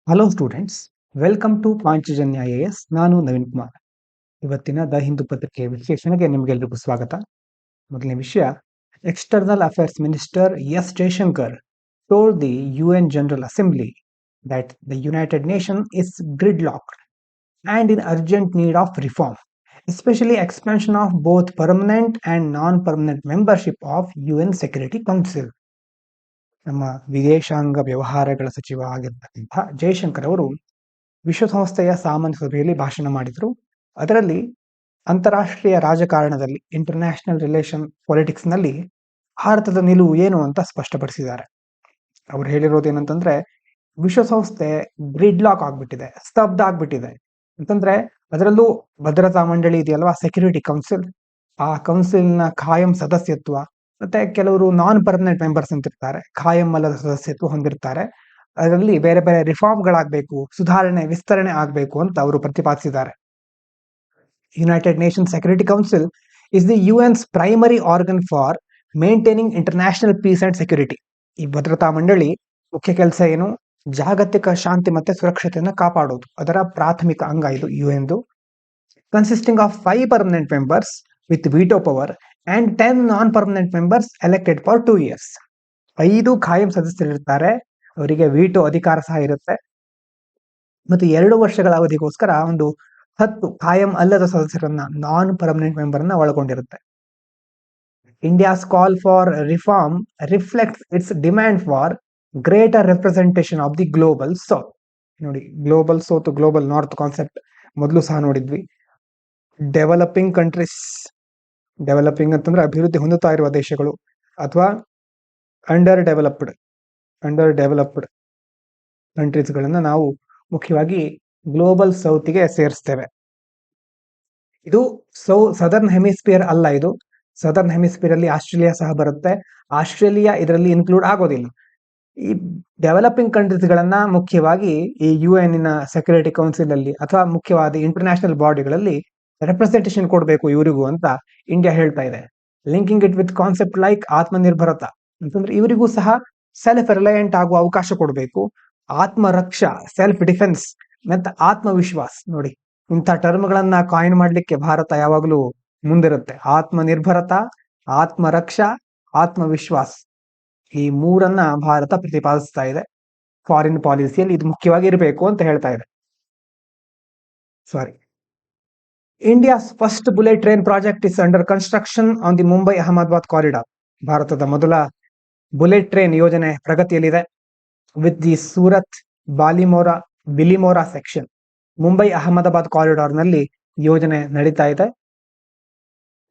Hello students, welcome to Panchajanya IAS. ನಾನು ನವೀನ್ ಕುಮಾರ್. ಇವತ್ತಿನ the Hindu ಪತ್ರಿಕೆ ವಿಶ್ಲೇಷಣೆಗೆ ನಿಮಗೆಲ್ಲರಿಗೂ ಸ್ವಾಗತ. ಮೊದಲನೇ ವಿಷಯ, external affairs minister S Jaishankar told the UN General Assembly that the United Nations is gridlocked and in urgent need of reform, especially expansion of both permanent and non-permanent membership of UN Security Council. ನಮ್ಮ ವಿದೇಶಾಂಗ ವ್ಯವಹಾರಗಳ ಸಚಿವ ಆಗಿರ್ತಕ್ಕಂಥ ಜಯಶಂಕರ್ ಅವರು ವಿಶ್ವಸಂಸ್ಥೆಯ ಸಾಮಾನ್ಯ ಸಭೆಯಲ್ಲಿ ಭಾಷಣ ಮಾಡಿದರು. ಅದರಲ್ಲಿ ಅಂತಾರಾಷ್ಟ್ರೀಯ ರಾಜಕಾರಣದಲ್ಲಿ, ಇಂಟರ್ನ್ಯಾಷನಲ್ ರಿಲೇಷನ್ ಪೊಲಿಟಿಕ್ಸ್ನಲ್ಲಿ ಭಾರತದ ನಿಲುವು ಏನು ಅಂತ ಸ್ಪಷ್ಟಪಡಿಸಿದ್ದಾರೆ. ಅವ್ರು ಹೇಳಿರೋದೇನಂತಂದ್ರೆ, ವಿಶ್ವಸಂಸ್ಥೆ ಗ್ರಿಡ್ ಲಾಕ್ ಆಗ್ಬಿಟ್ಟಿದೆ, ಸ್ತಬ್ಧ ಆಗ್ಬಿಟ್ಟಿದೆ ಅಂತಂದ್ರೆ, ಅದರಲ್ಲೂ ಭದ್ರತಾ ಮಂಡಳಿ ಇದೆಯಲ್ವಾ, ಸೆಕ್ಯೂರಿಟಿ ಕೌನ್ಸಿಲ್, ಆ ಕೌನ್ಸಿಲ್ನ ಖಾಯಂ ಸದಸ್ಯತ್ವ ಮತ್ತೆ ಕೆಲವರು ನಾನ್ ಪರ್ಮನೆಂಟ್ ಮೆಂಬರ್ಸ್ ಅಂತಿರ್ತಾರೆ, ಖಾಯಂ ಅಲ್ಲದ ಸದಸ್ಯತ್ವ ಹೊಂದಿರ್ತಾರೆ. ಅದರಲ್ಲಿ ಬೇರೆ ಬೇರೆ ರಿಫಾರ್ಮ್ಗಳಾಗಬೇಕು, ಸುಧಾರಣೆ ವಿಸ್ತರಣೆ ಆಗಬೇಕು ಅಂತ ಅವರು ಪ್ರತಿಪಾದಿಸಿದ್ದಾರೆ. United Nations Security Council is the UN's primary organ for maintaining international peace and security. ಈ ಭದ್ರತಾ ಮಂಡಳಿ ಮುಖ್ಯ ಕೆಲಸ ಏನು? ಜಾಗತಿಕ ಶಾಂತಿ ಮತ್ತೆ ಸುರಕ್ಷತೆಯನ್ನು ಕಾಪಾಡೋದು. ಅದರ ಪ್ರಾಥಮಿಕ ಅಂಗ ಇದು UN. Consisting of 5 permanent members with veto power and 10 non permanent members elected for 2 years. 5 ಖಾಯಂ ಸದಸ್ಯರಿರ್ತಾರೆ, ಅವರಿಗೆ ವಿಟೋ ಅಧಿಕಾರ ಸಹ ಇರುತ್ತೆ, ಮತ್ತು 2 ವರ್ಷಗಳ ಅವಧಿಗೋಸ್ಕರ ಒಂದು 10 ಖಾಯಂ ಅಲ್ಲದ ಸದಸ್ಯರನ್ನ, ನಾನ್ ಪರ್ಮನೆಂಟ್ ಮೆಂಬರ್ ಅನ್ನ ಒಳಗೊಂಡಿರುತ್ತೆ. India's call for reform reflects its demand for greater representation of the global south. ನೋಡಿ, global south, global north concept ಮೊದಲು ಸಹ ನೋಡಿದ್ವಿ. ಡೆವಲಪಿಂಗ್ ಕಂಟ್ರೀಸ್, ಡೆವಲಪಿಂಗ್ ಅಂತಂದ್ರೆ ಅಭಿವೃದ್ಧಿ ಹೊಂದುತ್ತಾ ಇರುವ ದೇಶಗಳು, ಅಥವಾ ಅಂಡರ್ ಡೆವಲಪ್ಡ್ ಕಂಟ್ರೀಸ್ಗಳನ್ನ ನಾವು ಮುಖ್ಯವಾಗಿ ಗ್ಲೋಬಲ್ ಸೌತ್ಗೆ ಸೇರಿಸ್ತೇವೆ. ಇದು ಸದರ್ನ್ ಹೆಮಿಸ್ಫಿಯರ್ ಅಲ್ಲ. ಇದು ಸದರ್ನ್ ಹೆಮಿಸ್ಫಿಯರ್ ಅಲ್ಲಿ ಆಸ್ಟ್ರೇಲಿಯಾ ಸಹ ಬರುತ್ತೆ. ಆಸ್ಟ್ರೇಲಿಯಾ ಇದರಲ್ಲಿ ಇನ್ಕ್ಲೂಡ್ ಆಗೋದಿಲ್ಲ. ಈ ಡೆವಲಪಿಂಗ್ ಕಂಟ್ರೀಸ್ಗಳನ್ನ ಮುಖ್ಯವಾಗಿ ಈ UN ಸೆಕ್ಯೂರಿಟಿ ಕೌನ್ಸಿಲ್ ಅಲ್ಲಿ ಅಥವಾ ಮುಖ್ಯವಾದ ಇಂಟರ್ನ್ಯಾಷನಲ್ ಬಾಡಿಗಳಲ್ಲಿ ರೆಪ್ರೆಸೆಂಟೇಷನ್ ಕೊಡಬೇಕು ಇವರಿಗೂ ಅಂತ ಇಂಡಿಯಾ ಹೇಳ್ತಾ ಇದೆ. Linking it with concept like Atmanirbharta ಅಂತಂದ್ರೆ, ಇವರಿಗೂ ಸಹ ಸೆಲ್ಫ್ ರಿಲಯಂಟ್ ಆಗುವ ಅವಕಾಶ ಕೊಡಬೇಕು. ಆತ್ಮರಕ್ಷಾ, ಸೆಲ್ಫ್ ಡಿಫೆನ್ಸ್ ಮತ್ತೆ ಆತ್ಮವಿಶ್ವಾಸ, ನೋಡಿ ಇಂಥ ಟರ್ಮ್ಗಳನ್ನ ಕಾಯಿನ್ ಮಾಡ್ಲಿಕ್ಕೆ ಭಾರತ ಯಾವಾಗಲೂ ಮುಂದಿರುತ್ತೆ. ಆತ್ಮನಿರ್ಭರತ, ಆತ್ಮರಕ್ಷಾ, ಆತ್ಮವಿಶ್ವಾಸ, ಈ ಮೂರನ್ನ ಭಾರತ ಪ್ರತಿಪಾದಿಸ್ತಾ ಇದೆ. ಫಾರಿನ್ ಪಾಲಿಸಿಯಲ್ಲಿ ಇದು ಮುಖ್ಯವಾಗಿ ಇರಬೇಕು ಅಂತ ಹೇಳ್ತಾ ಇದೆ. India's first bullet train project is under construction on the Mumbai Ahmedabad corridor. ಭಾರತದ ಮೊದಲ ಬುಲೆಟ್ ಟ್ರೈನ್ ಯೋಜನೆ ಪ್ರಗತಿಯಲ್ಲಿದೆ. With the Surat Bilimora section, Mumbai Ahmedabad corridor ನಲ್ಲಿ ಯೋಜನೆ ನಡೀತಾ ಇದೆ.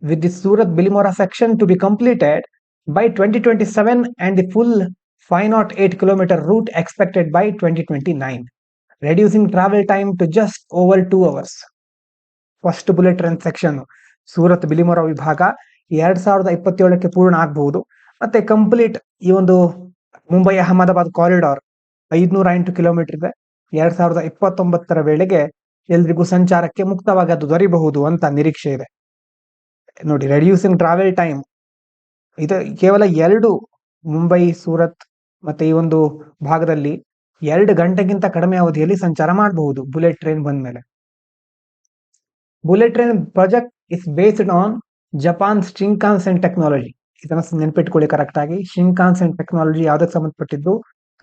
With the Surat Bilimora section to be completed by 2027 and the full 508 km route expected by 2029, reducing travel time to just over 2 hours. First bullet train section Surat Bilimora ವಿಭಾಗ 2027ಕ್ಕೆ ಪೂರ್ಣ ಆಗಬಹುದು. ಮತ್ತೆ ಕಂಪ್ಲೀಟ್ ಈ ಒಂದು ಮುಂಬೈ ಅಹಮದಾಬಾದ್ ಕಾರಿಡಾರ್ 508 ಕಿಲೋಮೀಟರ್ ಇದೆ. 2029ರ ವೇಳೆಗೆ ಎಲ್ರಿಗೂ ಸಂಚಾರಕ್ಕೆ ಮುಕ್ತವಾಗಿ ಅದು ದೊರೆಯಬಹುದು ಅಂತ ನಿರೀಕ್ಷೆ ಇದೆ. ನೋಡಿ, ರೆಡ್ಯೂಸಿಂಗ್ ಟ್ರಾವೆಲ್ ಟೈಮ್, ಇದು ಕೇವಲ 2 ಮುಂಬೈ ಸೂರತ್ ಮತ್ತೆ ಈ ಒಂದು ಭಾಗದಲ್ಲಿ 2 ಗಂಟೆಗಿಂತ ಕಡಿಮೆ ಅವಧಿಯಲ್ಲಿ ಸಂಚಾರ ಮಾಡಬಹುದು ಬುಲೆಟ್ ಟ್ರೈನ್ ಬಂದ ಮೇಲೆ. Bullet train project is based on Japan Shinkansen technology. ಇದನ್ನ ನೆನ್ಪಿಟ್ಕೊಳ್ಳಿ ಕರೆಕ್ಟ್ ಆಗಿ. ಶಿಂಕಾನ್ಸೆನ್ ಟೆಕ್ನಾಲಜಿ ಯಾವುದಕ್ಕೆ ಸಂಬಂಧಪಟ್ಟಿದ್ದು?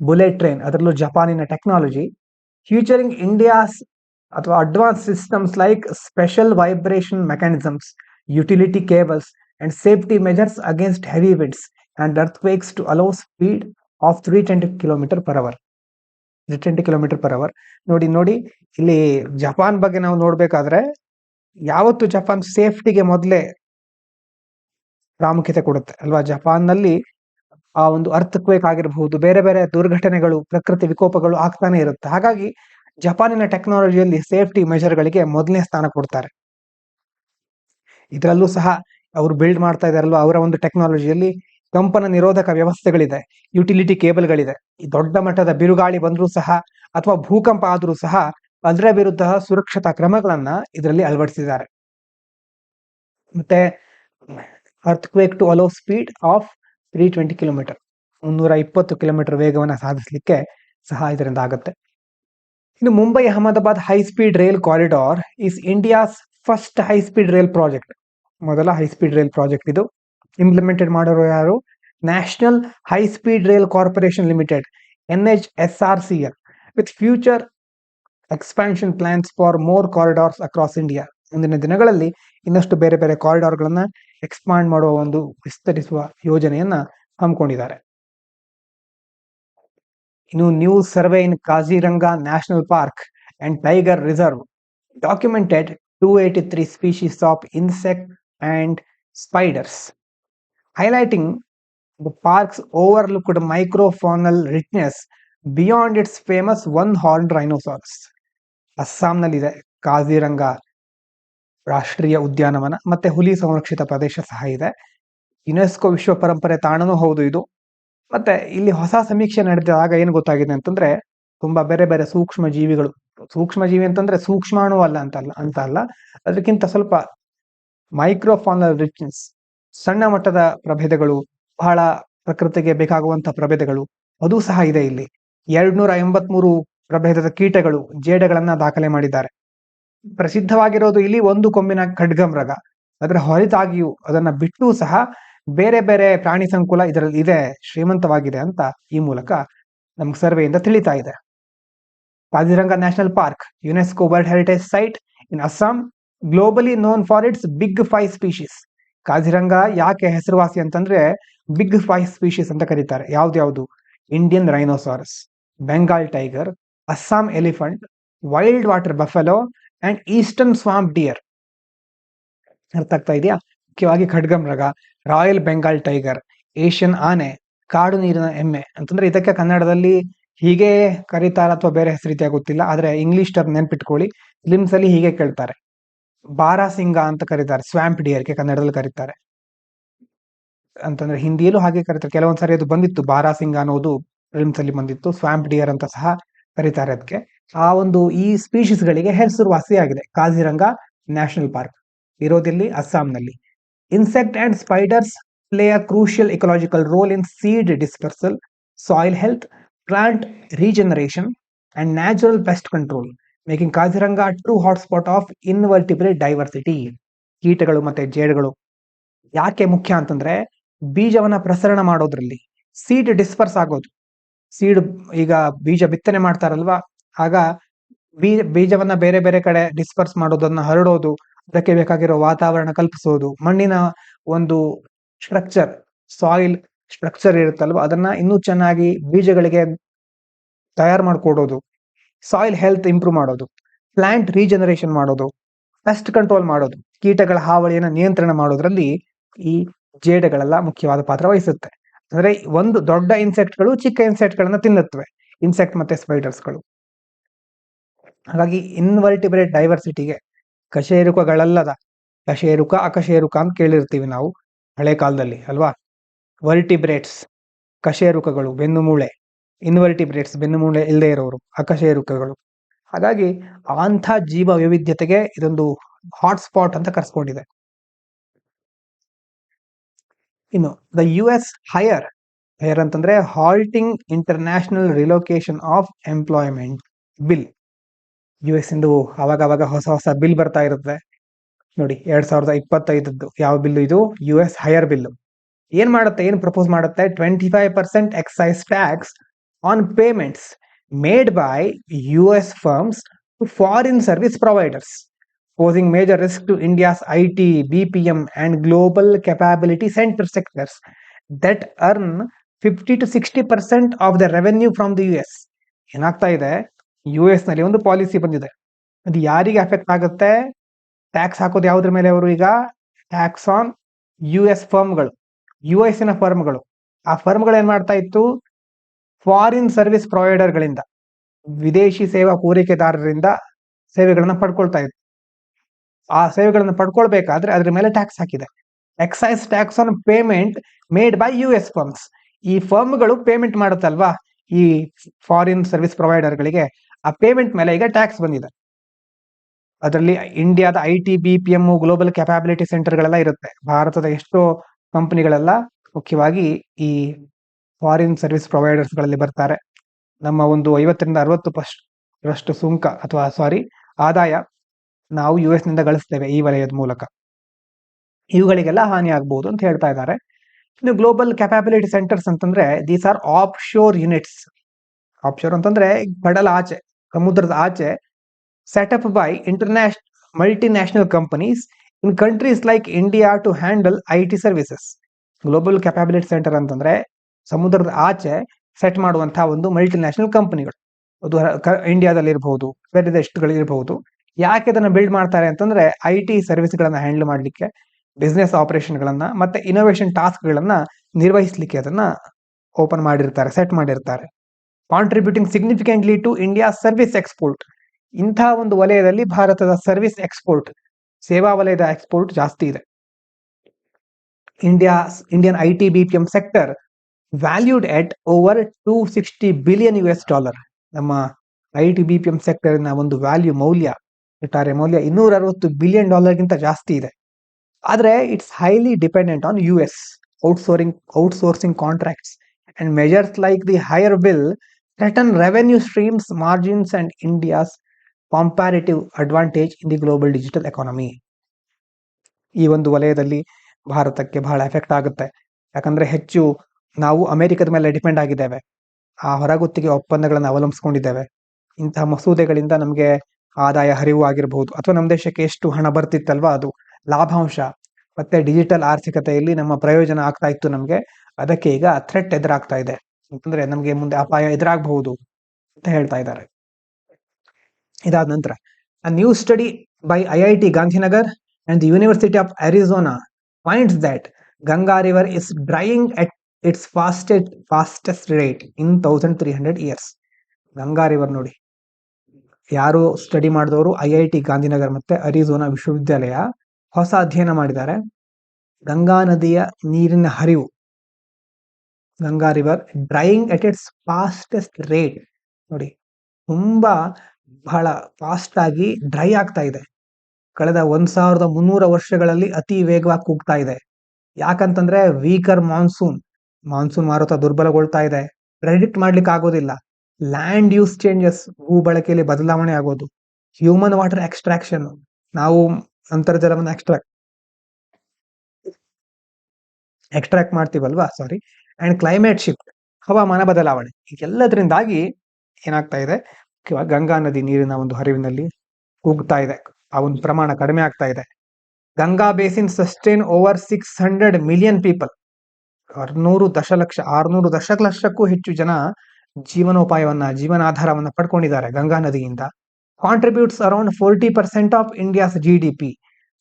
ಬುಲೆಟ್ ಟ್ರೈನ್, ಅದರಲ್ಲೂ ಜಪಾನಿನ ಟೆಕ್ನಾಲಜಿ. ಫ್ಯೂಚರಿಂಗ್ ಇಂಡಿಯಾಸ್ ಅಥವಾ advance systems like special vibration mechanisms, utility cables and safety measures against heavy winds and earthquakes to allow speed of 320 km per hour. 320 km per hour. ನೋಡಿ ಇಲ್ಲಿ Japan ಬಗ್ಗೆ ನಾವು ನೋಡ್ಬೇಕಾದ್ರೆ, ಯಾವತ್ತು Japan ಸೇಫ್ಟಿಗೆ ಮೊದಲೇ ಪ್ರಾಮುಖ್ಯತೆ ಕೊಡುತ್ತೆ ಅಲ್ವಾ. ಜಪಾನ್ನಲ್ಲಿ ಆ ಒಂದು ಅರ್ಥಕ್ವೇಕ್ ಆಗಿರಬಹುದು, ಬೇರೆ ಬೇರೆ ದುರ್ಘಟನೆಗಳು, ಪ್ರಕೃತಿ ವಿಕೋಪಗಳು ಆಗ್ತಾನೆ ಇರುತ್ತೆ. ಹಾಗಾಗಿ ಜಪಾನಿನ ಟೆಕ್ನಾಲಜಿಯಲ್ಲಿ ಸೇಫ್ಟಿ ಮೆಜರ್ಗಳಿಗೆ ಮೊದಲನೇ ಸ್ಥಾನ ಕೊಡ್ತಾರೆ. ಇದರಲ್ಲೂ ಸಹ ಅವರು ಬಿಲ್ಡ್ ಮಾಡ್ತಾ ಇದಾರಲ್ವಾ, ಅವರ ಒಂದು ಟೆಕ್ನಾಲಜಿಯಲ್ಲಿ ಕಂಪನ ನಿರೋಧಕ ವ್ಯವಸ್ಥೆಗಳಿದೆ, ಯುಟಿಲಿಟಿ ಕೇಬಲ್ಗಳಿದೆ. ಈ ದೊಡ್ಡ ಮಟ್ಟದ ಬಿರುಗಾಳಿ ಬಂದರೂ ಸಹ ಅಥವಾ ಭೂಕಂಪ ಆದರೂ ಸಹ ಅದರ ವಿರುದ್ಧ ಸುರಕ್ಷತಾ ಕ್ರಮಗಳನ್ನ ಇದರಲ್ಲಿ ಅಳವಡಿಸಿದ್ದಾರೆ. ಮತ್ತೆ earthquake to allow speed of 320 km, 320 km ವೇಗವನ್ನು ಸಾಧಿಸಲಿಕ್ಕೆ ಸಹ ಇದರಿಂದ ಆಗುತ್ತೆ. ಇನ್ನು Mumbai Ahmedabad high speed rail corridor is India's first high speed rail project. ಮೊದಲ ಹೈ ಸ್ಪೀಡ್ ರೈಲ್ ಪ್ರಾಜೆಕ್ಟ್ ಇದು. ಇಂಪ್ಲಿಮೆಂಟೆಡ್ ಮಾಡೋರು ಯಾರು? National high speed rail corporation limited, NHSRCL, with future expansion plans for more corridors across India. ಮುಂದಿನ ದಿನಗಳಲ್ಲಿ ಇನ್ನಷ್ಟು ಬೇರೆ ಬೇರೆ ಕಾರಿಡಾರ್ಗಳನ್ನ expand ಮಾಡುವ ಒಂದು ವಿಸ್ತರಿಸುವ ಯೋಜನೆಯನ್ನ ಹಮ್ಮಿಕೊಂಡಿದ್ದಾರೆ. ಇನ್ನು new survey in Kaziranga national park and tiger reserve documented 283 species of insect and spiders, highlighting the park's overlooked microfaunal richness beyond its famous one-horned rhinoceros. ಅಸ್ಸಾಂನಲ್ಲಿದೆ ಕಾಜಿರಂಗ ರಾಷ್ಟ್ರೀಯ ಉದ್ಯಾನವನ, ಮತ್ತೆ ಹುಲಿ ಸಂರಕ್ಷಿತ ಪ್ರದೇಶ ಸಹ ಇದೆ. ಯುನೆಸ್ಕೋ ವಿಶ್ವ ಪರಂಪರೆ ತಾಣನೂ ಹೌದು ಇದು. ಮತ್ತೆ ಇಲ್ಲಿ ಹೊಸ ಸಮೀಕ್ಷೆ ನಡೆದಾಗ ಏನು ಗೊತ್ತಾಗಿದೆ ಅಂತಂದ್ರೆ, ತುಂಬಾ ಬೇರೆ ಬೇರೆ ಸೂಕ್ಷ್ಮ ಜೀವಿಗಳು, ಸೂಕ್ಷ್ಮ ಜೀವಿ ಅಂತಂದ್ರೆ ಸೂಕ್ಷ್ಮಾಣು ಅಲ್ಲ ಅಂತ ಅಲ್ಲ, ಅದಕ್ಕಿಂತ ಸ್ವಲ್ಪ ಮೈಕ್ರೋಫಾನಲ್ ರಿಚ್ನೆಸ್, ಸಣ್ಣ ಮಟ್ಟದ ಪ್ರಭೇದಗಳು, ಬಹಳ ಪ್ರಕೃತಿಗೆ ಬೇಕಾಗುವಂತಹ ಪ್ರಭೇದಗಳು ಅದು ಸಹ ಇದೆ ಇಲ್ಲಿ. 283 ಪ್ರಭೇದದ ಕೀಟಗಳು, ಜೇಡಗಳನ್ನ ದಾಖಲೆ ಮಾಡಿದ್ದಾರೆ. ಪ್ರಸಿದ್ಧವಾಗಿರೋದು ಇಲ್ಲಿ ಒಂದು ಕೊಂಬಿನ ಖಡ್ಗಮೃಗ. ಅದರ ಹೊರತಾಗಿಯೂ ಅದನ್ನ ಬಿಟ್ಟು ಸಹ ಬೇರೆ ಬೇರೆ ಪ್ರಾಣಿ ಸಂಕುಲ ಇದರಲ್ಲಿ ಇದೆ, ಶ್ರೀಮಂತವಾಗಿದೆ ಅಂತ ಈ ಮೂಲಕ ನಮ್ಗೆ ಸರ್ವೆಯಿಂದ ತಿಳಿತಾ ಇದೆ. Kaziranga national park, UNESCO world heritage site in Assam, globally known for its big 5 species. Kaziranga ಯಾಕೆ ಹೆಸರುವಾಸಿ ಅಂತಂದ್ರೆ ಬಿಗ್ 5 ಸ್ಪೀಶೀಸ್ ಅಂತ ಕರೀತಾರೆ. ಯಾವ್ದು? Indian rhinoceros, Bengal tiger, Assam elephant, wild water buffalo and eastern swamp deer. ಅರ್ಥ ಆಗ್ತಾ ಇದೆಯಾ? ಮುಖ್ಯವಾಗಿ ಖಡ್ಗಮೃಗ, ರಾಯಲ್ ಬೆಂಗಾಲ್ ಟೈಗರ್, ಏಷ್ಯನ್ ಆನೆ, ಕಾಡು ನೀರಿನ ಎಮ್ಮೆ ಅಂತಂದ್ರೆ ಇದಕ್ಕೆ ಕನ್ನಡದಲ್ಲಿ ಹೀಗೆ ಕರೀತಾರ ಅಥವಾ ಬೇರೆ ಹೆಸರಿದ್ಯಾ ಗೊತ್ತಿಲ್ಲ, ಆದ್ರೆ ಇಂಗ್ಲಿಷ್ ಟರ್ಮ್ ನೆನ್ಪಿಟ್ಕೊಳ್ಳಿ. ಫಿಲಿಮ್ಸ್ ಅಲ್ಲಿ ಹೀಗೆ ಕೇಳ್ತಾರೆ. ಬಾರಾಸಿಂಗ ಅಂತ ಕರೀತಾರೆ, ಸ್ವಾಂಪ್ ಡಿಯರ್ಗೆ ಕನ್ನಡದಲ್ಲಿ ಕರೀತಾರೆ. ಅಂತಂದ್ರೆ ಹಿಂದಿಯಲ್ಲೂ ಹಾಗೆ ಕರೀತಾರೆ. ಕೆಲವೊಂದ್ಸರಿ ಅದು ಬಂದಿತ್ತು, ಬಾರಾಸಿಂಗ ಅನ್ನೋದು ಫಿಲ್ಮ್ಸ್ ಅಲ್ಲಿ ಬಂದಿತ್ತು. ಸ್ವಾಂಪ್ ಡಿಯರ್ ಅಂತ ಸಹ ಕರೀತಾರೆ ಅದಕ್ಕೆ. ಆ ಒಂದು ಈ ಸ್ಪೀಶೀಸ್ ಗಳಿಗೆ ಹೆಸರುವಾಸಿಯಾಗಿದೆ ಕಾಜಿರಂಗ ನ್ಯಾಷನಲ್ ಪಾರ್ಕ್. ಇರೋದಿಲ್ಲಿ ಅಸ್ಸಾಂನಲ್ಲಿ. Insect and spiders play a crucial ecological role in seed dispersal, soil health, plant regeneration and natural pest control, making Kaziranga true hotspot of invertebrate diversity. ಕೀಟಗಳು ಮತ್ತೆ ಜೇಡುಗಳು ಯಾಕೆ ಮುಖ್ಯ ಅಂತಂದ್ರೆ, ಬೀಜವನ್ನ ಪ್ರಸರಣ ಮಾಡೋದ್ರಲ್ಲಿ, ಸೀಡ್ ಡಿಸ್ಪರ್ಸ್ ಆಗೋದು. ಸೀಡ್ ಈಗ ಬೀಜ ಬಿತ್ತನೆ ಮಾಡ್ತಾರಲ್ವಾ, ಆಗ ಬೀಜವನ್ನ ಬೇರೆ ಬೇರೆ ಕಡೆ ಡಿಸ್ಪರ್ಸ್ ಮಾಡೋದನ್ನ ಹರಡೋದು, ಅದಕ್ಕೆ ಬೇಕಾಗಿರೋ ವಾತಾವರಣ ಕಲ್ಪಿಸೋದು, ಮಣ್ಣಿನ ಒಂದು ಸ್ಟ್ರಕ್ಚರ್, ಸಾಯಿಲ್ ಸ್ಟ್ರಕ್ಚರ್ ಇರುತ್ತಲ್ವ, ಅದನ್ನ ಇನ್ನೂ ಚೆನ್ನಾಗಿ ಬೀಜಗಳಿಗೆ ತಯಾರು ಮಾಡಿಕೊಡೋದು, ಸಾಯಿಲ್ ಹೆಲ್ತ್ ಇಂಪ್ರೂವ್ ಮಾಡೋದು, ಪ್ಲಾಂಟ್ ರೀಜನರೇಷನ್ ಮಾಡೋದು, ಪೆಸ್ಟ್ ಕಂಟ್ರೋಲ್ ಮಾಡೋದು, ಕೀಟಗಳ ಹಾವಳಿಯನ್ನು ನಿಯಂತ್ರಣ ಮಾಡೋದ್ರಲ್ಲಿ ಈ ಜೇಡಗಳೆಲ್ಲ ಮುಖ್ಯವಾದ ಪಾತ್ರ ವಹಿಸುತ್ತೆ. ಅಂದ್ರೆ ಒಂದು ದೊಡ್ಡ ಇನ್ಸೆಕ್ಟ್ಗಳು ಚಿಕ್ಕ ಇನ್ಸೆಕ್ಟ್ ಗಳನ್ನ ತಿನ್ನುತ್ತವೆ, ಇನ್ಸೆಕ್ಟ್ ಮತ್ತೆ ಸ್ಪೈಡರ್ಸ್ಗಳು. ಹಾಗಾಗಿ ಇನ್ವರ್ಟಿಬ್ರೇಟ್ ಡೈವರ್ಸಿಟಿಗೆ ಕಶೇರುಕಗಳಲ್ಲದ, ಕಶೇರುಕ ಅಕಶೇರುಕ ಅಂತ ಕೇಳಿರ್ತೀವಿ ನಾವು ಹಳೆ ಕಾಲದಲ್ಲಿ ಅಲ್ವಾ. ವರ್ಟಿಬ್ರೇಟ್ಸ್ ಕಶೇರುಕಗಳು, ಬೆನ್ನುಮೂಳೆ. ಇನ್ವರ್ಟಿಬ್ರೇಟ್ಸ್ ಬೆನ್ನುಮೂಳೆ ಇಲ್ಲದೆ ಇರೋರು ಅಕಶೇರುಕಗಳು. ಹಾಗಾಗಿ ಅಂಥ ಜೀವ ವೈವಿಧ್ಯತೆಗೆ ಇದೊಂದು ಹಾಟ್ಸ್ಪಾಟ್ ಅಂತ ಕರೆಸ್ಕೊಂಡಿದೆ. ಇನ್ನು ದ US ಹೈಯರ್ ಅಂತಂದ್ರೆ halting international relocation of employment bill. US ಇಂದು ಅವಾಗ ಹೊಸ ಬಿಲ್ ಬರ್ತಾ ಇರುತ್ತೆ ನೋಡಿ. 2025 ಯಾವ ಬಿಲ್ ಇದು? US hire bill. ಏನ್ ಮಾಡುತ್ತೆ, ಏನ್ ಪ್ರಪೋಸ್ ಮಾಡುತ್ತೆ? 25% excise tax on payments made by US firms to foreign service providers, posing major risk to India's IT, BPM and global capability center sectors that earn 50 to 60% of the revenue from the US. ಏನಾಗ್ತಾ ಇದೆ, US ನಲ್ಲಿ ಒಂದು policy ಬಂದಿದೆ. ಅದು ಯಾರಿಗೆ affect ಆಗುತ್ತೆ? Tax ಹಾಕೋದು ಯಾವುದ್ರ ಮೇಲೆ? ಅವರು ಈಗ ಟ್ಯಾಕ್ಸ್ ಆನ್ US ಫರ್ಮ್ಗಳು, US ನ ಫರ್ಮ್ಗಳು. ಆ ಫರ್ಮ್ಗಳು ಏನ್ ಮಾಡ್ತಾ ಇತ್ತು? ಫಾರಿನ್ ಸರ್ವಿಸ್ ಪ್ರೊವೈಡರ್ಗಳಿಂದ, ವಿದೇಶಿ ಸೇವಾ ಪೂರೈಕೆದಾರರಿಂದ ಸೇವೆಗಳನ್ನ ಪಡ್ಕೊಳ್ತಾ ಇತ್ತು. ಆ ಸೇವೆಗಳನ್ನು ಪಡ್ಕೊಳ್ಬೇಕಾದ್ರೆ ಅದ್ರ ಮೇಲೆ ಟ್ಯಾಕ್ಸ್ ಹಾಕಿದೆ. Excise tax on payment made by US firms. ಈ ಫರ್ಮ್ಗಳು ಪೇಮೆಂಟ್ ಮಾಡುತ್ತಲ್ವಾ ಈ ಫಾರಿನ್ ಸರ್ವಿಸ್ ಪ್ರೊವೈಡರ್ಗಳಿಗೆ, ಆ ಪೇಮೆಂಟ್ ಮೇಲೆ ಈಗ ಟ್ಯಾಕ್ಸ್ ಬಂದಿದೆ. ಅದರಲ್ಲಿ ಇಂಡಿಯಾದ IT, BPM, ಗ್ಲೋಬಲ್ ಕ್ಯಾಪಬಿಲಿಟಿ ಸೆಂಟರ್ಗಳೆಲ್ಲ ಇರುತ್ತೆ. ಭಾರತದ ಎಷ್ಟೋ ಕಂಪನಿಗಳೆಲ್ಲ ಮುಖ್ಯವಾಗಿ ಈ ಫಾರಿನ್ ಸರ್ವಿಸ್ ಪ್ರೊವೈಡರ್ಸ್ಗಳಲ್ಲಿ ಬರ್ತಾರೆ. ನಮ್ಮ ಒಂದು 50 ರಿಂದ 60% ರಷ್ಟು ಸುಂಕ ಅಥವಾ ಆದಾಯ ನಾವು US ನಿಂದ ಗಳಿಸ್ತೇವೆ ಈ ವಲಯದ ಮೂಲಕ. ಇವುಗಳಿಗೆಲ್ಲ ಹಾನಿ ಆಗ್ಬಹುದು ಅಂತ ಹೇಳ್ತಾ ಇದ್ದಾರೆ. ಇನ್ನು ಗ್ಲೋಬಲ್ ಕ್ಯಾಪಬಿಲಿಟಿ ಸೆಂಟರ್ಸ್ ಅಂತಂದ್ರೆ these are offshore units. Offshore ಅಂತಂದ್ರೆ ಕಡಲ ಆಚೆ, ಸಮುದ್ರದ ಆಚೆ, setup by multinational companies in countries like India to handle IT services. Global capability centre ಅಂತಂದ್ರೆ ಸಮುದ್ರದ ಆಚೆ ಸೆಟ್ ಮಾಡುವಂತಹ ಒಂದು ಮಲ್ಟಿನ್ಯಾಷನಲ್ ಕಂಪನಿಗಳು, ಅದು ಇಂಡಿಯಾದಲ್ಲಿ ಇರಬಹುದು, ಬೇರೆ ದೇಶಗಳಿರಬಹುದು. ಯಾಕೆ ಅದನ್ನ ಬಿಲ್ಡ್ ಮಾಡ್ತಾರೆ ಅಂತಂದ್ರೆ IT ಸರ್ವಿಸ್ಗಳನ್ನ ಹ್ಯಾಂಡಲ್ ಮಾಡ್ಲಿಕ್ಕೆ, ಬಿಸ್ನೆಸ್ ಆಪರೇಷನ್ ಗಳನ್ನ ಮತ್ತೆ ಇನೋವೇಷನ್ ಟಾಸ್ಕ್ ಗಳನ್ನ ನಿರ್ವಹಿಸಲಿಕ್ಕೆ ಅದನ್ನ ಓಪನ್ ಮಾಡಿರ್ತಾರೆ, ಸೆಟ್ ಮಾಡಿರ್ತಾರೆ. Contributing significantly to India service export. ಇಂಥ ಒಂದು ವಲಯದಲ್ಲಿ ಭಾರತದ ಸರ್ವಿಸ್ ಎಕ್ಸ್ಪೋರ್ಟ್, ಸೇವಾ ವಲಯದ ಎಕ್ಸ್ಪೋರ್ಟ್ ಜಾಸ್ತಿ ಇದೆ. Indian IT BPM sector valued at over $260 billion. ನಮ್ಮ IT BPM ಸೆಕ್ಟರ್ ನ ಒಂದು ಒಟ್ಟಾರೆ ಮೌಲ್ಯ $260 ಬಿಲಿಯನ್ ಗಿಂತ ಜಾಸ್ತಿ ಇದೆ. ಆದ್ರೆ it's highly dependent on US outsourcing contracts and measures like the hire bill threaten revenue streams, margins and India's comparative advantage in the global digital economy. ಈ ಒಂದು ವಲಯದಲ್ಲಿ ಭಾರತಕ್ಕೆ ಬಹಳ ಎಫೆಕ್ಟ್ ಆಗುತ್ತೆ. ಯಾಕಂದ್ರೆ ಹೆಚ್ಚು ನಾವು ಅಮೆರಿಕದ ಮೇಲೆ ಡಿಪೆಂಡ್ ಆಗಿದ್ದೇವೆ, ಆ ಹೊರಗುತ್ತಿಗೆ ಒಪ್ಪಂದಗಳನ್ನು ಅವಲಂಬಿಸ್ಕೊಂಡಿದ್ದೇವೆ. ಇಂತಹ ಮಸೂದೆಗಳಿಂದ ನಮಗೆ ಆದಾಯ ಹರಿವು ಆಗಿರಬಹುದು, ಅಥವಾ ನಮ್ಮ ದೇಶಕ್ಕೆ ಎಷ್ಟು ಹಣ ಬರ್ತಿತ್ತಲ್ವಾ ಅದು ಲಾಭಾಂಶ, ಮತ್ತೆ ಡಿಜಿಟಲ್ ಆರ್ಥಿಕತೆಯಲ್ಲಿ ನಮ್ಮ ಪ್ರಯೋಜನ ಆಗ್ತಾ ಇತ್ತು ನಮಗೆ. ಅದಕ್ಕೆ ಈಗ ಥ್ರೆಟ್ ಎದುರಾಗ್ತಾ ಇದೆ, ಅಂತಂದ್ರೆ ನಮಗೆ ಮುಂದೆ ಅಪಾಯ ಎದುರಾಗಬಹುದು ಅಂತ ಹೇಳ್ತಾ ಇದ್ದಾರೆ. ಇದಾದ ನಂತರ a new study by IIT Gandhinagar and the University of Arizona finds that Ganga River is drying at its fastest rate in 1300 years. Ganga river ನೋಡಿ, ಯಾರು ಸ್ಟಡಿ ಮಾಡಿದವರು IIT ಗಾಂಧಿನಗರ್ ಮತ್ತೆ ಅರಿಜೋನಾ ವಿಶ್ವವಿದ್ಯಾಲಯ ಹೊಸ ಅಧ್ಯಯನ ಮಾಡಿದ್ದಾರೆ. ಗಂಗಾ ನದಿಯ ನೀರಿನ ಹರಿವು, Ganga river drying at it's fastest rate ನೋಡಿ, ತುಂಬಾ ಬಹಳ ಫಾಸ್ಟ್ ಆಗಿ ಡ್ರೈ ಆಗ್ತಾ ಇದೆ. ಕಳೆದ 1300 ವರ್ಷಗಳಲ್ಲಿ ಅತಿ ವೇಗವಾಗಿ ಕುಗ್ತಾ ಇದೆ. ಯಾಕಂತಂದ್ರೆ ವೀಕರ್ ಮಾನ್ಸೂನ್ ಮಾರುತ ದುರ್ಬಲಗೊಳ್ತಾ ಇದೆ, ಪ್ರೆಡಿಕ್ಟ್ ಮಾಡ್ಲಿಕ್ಕೆ ಆಗೋದಿಲ್ಲ. ಲ್ಯಾಂಡ್ ಯೂಸ್ ಚೇಂಜಸ್, ಭೂ ಬಳಕೆಯಲ್ಲಿ ಬದಲಾವಣೆ ಆಗೋದು, ಹ್ಯೂಮನ್ ವಾಟರ್ ಎಕ್ಸ್ಟ್ರಾಕ್ಷನ್, ನಾವು ಅಂತರ್ಜಲವನ್ನು ಎಕ್ಸ್ಟ್ರಾಕ್ಟ್ ಮಾಡ್ತೀವಲ್ವಾ, ಅಂಡ್ ಕ್ಲೈಮೇಟ್ ಶಿಫ್ಟ್, ಹವಾಮಾನ ಬದಲಾವಣೆ, ಎಲ್ಲದರಿಂದಾಗಿ ಏನಾಗ್ತಾ ಇದೆ, ಗಂಗಾ ನದಿ ನೀರಿನ ಒಂದು ಹರಿವಿನಲ್ಲಿ ಕುಗ್ತಾ ಇದೆ, ಆ ಒಂದು ಪ್ರಮಾಣ ಕಡಿಮೆ ಆಗ್ತಾ ಇದೆ. Ganga basin sustain over 600 million people. 600 ದಶಲಕ್ಷಕ್ಕೂ ಹೆಚ್ಚು ಜನ ಜೀವನಾಧಾರವನ್ನ ಪಡ್ಕೊಂಡಿದ್ದಾರೆ ಗಂಗಾ ನದಿಯಿಂದ. Contributes around 40% of India's GDP.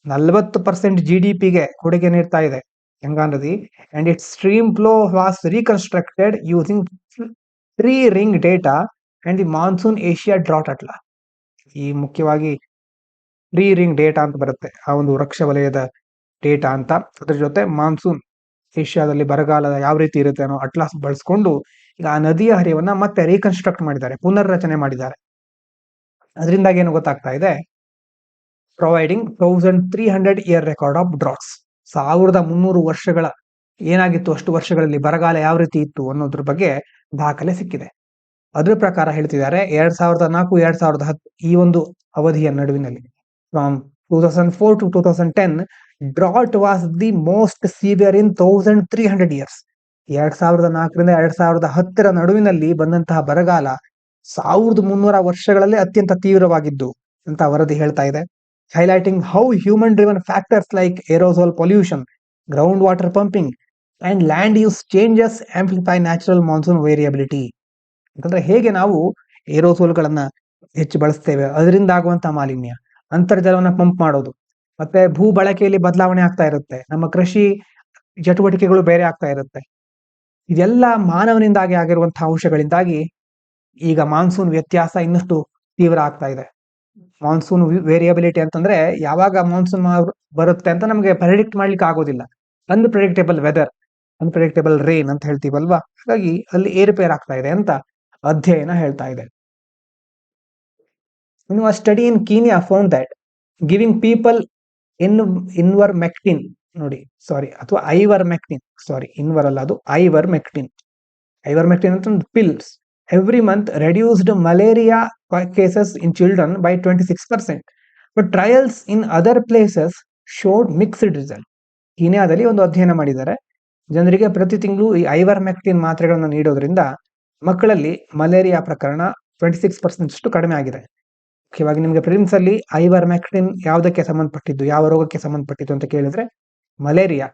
40% GDPಗೆ ಕೊಡುಗೆ ನೀಡ್ತಾ ಇದೆ ಗಂಗಾ ನದಿ. And it's stream flow was reconstructed using 3 ring data and the monsoon Asia drought Atla. ಈ ಮುಖ್ಯವಾಗಿ 3 ರಿಂಗ್ ಡೇಟಾ ಅಂತ ಬರುತ್ತೆ, ಆ ಒಂದು ವೃಕ್ಷ ವಲಯದ ಡೇಟಾ ಅಂತ. ಅದ್ರ ಜೊತೆ ಮಾನ್ಸೂನ್ ಏಷ್ಯಾದಲ್ಲಿ ಬರಗಾಲ ಯಾವ ರೀತಿ ಇರುತ್ತೆ ಅನ್ನೋ ಅಟ್ಲಾಸ್ ಬಳಸ್ಕೊಂಡು ಈಗ ಆ ನದಿಯ ಹರಿವನ್ನ ಮತ್ತೆ ರೀಕನ್ಸ್ಟ್ರಕ್ಟ್ ಮಾಡಿದ್ದಾರೆ, ಪುನರ್ರಚನೆ ಮಾಡಿದ್ದಾರೆ. ಅದರಿಂದಾಗಿ ಏನು ಗೊತ್ತಾಗ್ತಾ ಇದೆ, providing 1300 year record of droughts. 1300 ವರ್ಷಗಳ ಏನಾಗಿತ್ತು, ಅಷ್ಟು ವರ್ಷಗಳಲ್ಲಿ ಬರಗಾಲ ಯಾವ ರೀತಿ ಇತ್ತು ಅನ್ನೋದ್ರ ಬಗ್ಗೆ ದಾಖಲೆ ಸಿಕ್ಕಿದೆ. ಅದ್ರ ಪ್ರಕಾರ ಹೇಳ್ತಿದ್ದಾರೆ 2004-2010 ಈ ಒಂದು ಅವಧಿಯ ನಡುವಿನಲ್ಲಿ, from 2004 to 2010, drought was the most severe in 1300 years. 2004ರಿಂದ 2010 ನಡುವಿನಲ್ಲಿ ಬಂದಂತಹ ಬರಗಾಲ 1300 ವರ್ಷಗಳಲ್ಲಿ ಅತ್ಯಂತ ತೀವ್ರವಾಗಿದ್ದು ಅಂತ ವರದಿ ಹೇಳ್ತಾ ಇದೆ. Highlighting how human driven factors like aerosol pollution, ground water pumping and land use changes amplify natural monsoon variability. ಅಂತಂದ್ರೆ ಹೇಗೆ ನಾವು ಏರೋಸೋಲ್ಗಳನ್ನ ಹೆಚ್ಚು ಬಳಸ್ತೇವೆ, ಅದರಿಂದ ಆಗುವಂತಹ ಮಾಲಿನ್ಯ, ಅಂತರ್ಜಲವನ್ನ ಪಂಪ್ ಮಾಡೋದು, ಮತ್ತೆ ಭೂ ಬಳಕೆಯಲ್ಲಿ ಬದಲಾವಣೆ ಆಗ್ತಾ ಇರುತ್ತೆ, ನಮ್ಮ ಕೃಷಿ ಚಟುವಟಿಕೆಗಳು ಬೇರೆ ಆಗ್ತಾ ಇರುತ್ತೆ. ಇದೆಲ್ಲ ಮಾನವನಿಂದಾಗಿ ಆಗಿರುವಂತಹ ಅಂಶಗಳಿಂದಾಗಿ ಈಗ ಮಾನ್ಸೂನ್ ವ್ಯತ್ಯಾಸ ಇನ್ನಷ್ಟು ತೀವ್ರ ಆಗ್ತಾ ಇದೆ. ಮಾನ್ಸೂನ್ ವೇರಿಯಬಿಲಿಟಿ ಅಂತಂದ್ರೆ ಯಾವಾಗ ಮಾನ್ಸೂನ್ ಬರುತ್ತೆ ಅಂತ ನಮಗೆ ಪ್ರೆಡಿಕ್ಟ್ ಮಾಡ್ಲಿಕ್ಕೆ ಆಗೋದಿಲ್ಲ. ಅನ್ಪ್ರೆಡಿಕ್ಟೇಬಲ್ ವೆದರ್, ಅನ್ಪ್ರೆಡಿಕ್ಟೇಬಲ್ ರೇನ್ ಅಂತ ಹೇಳ್ತೀವಲ್ವಾ, ಹಾಗಾಗಿ ಅಲ್ಲಿ ಏರುಪೇರು ಆಗ್ತಾ ಇದೆ ಅಂತ ಅಧ್ಯಯನ ಹೇಳ್ತಾ ಇದೆ. ಇನ್ನು a study in Kenya found that giving people ivermectin ಅಂತ pills every month reduced malaria cases in children by 26%. But trials in other places showed mixed result. ಕೀನ್ಯಾದಲ್ಲಿ ಒಂದು ಅಧ್ಯಯನ ಮಾಡಿದ್ದಾರೆ. ಜನರಿಗೆ ಪ್ರತಿ ತಿಂಗಳು ಈ ಐವರ್ಮೆಕ್ಟಿನ್ ಮಾತ್ರೆಗಳನ್ನು ನೀಡೋದ್ರಿಂದ ಮಕ್ಕಳಲ್ಲಿ ಮಲೇರಿಯಾ ಪ್ರಕರಣ 26% ಅಷ್ಟು ಕಡಿಮೆ ಆಗಿದೆ. ಮುಖ್ಯವಾಗಿ ನಿಮಗೆ ಪ್ರಿಲಿಮ್ಸ್ ಅಲ್ಲಿ ಐವರ್ಮೆಕ್ಟಿನ್ ಯಾವುದಕ್ಕೆ ಸಂಬಂಧಪಟ್ಟಿದ್ದು, ಯಾವ ರೋಗಕ್ಕೆ ಸಂಬಂಧಪಟ್ಟಿದ್ದು ಅಂತ ಕೇಳಿದ್ರೆ malaria.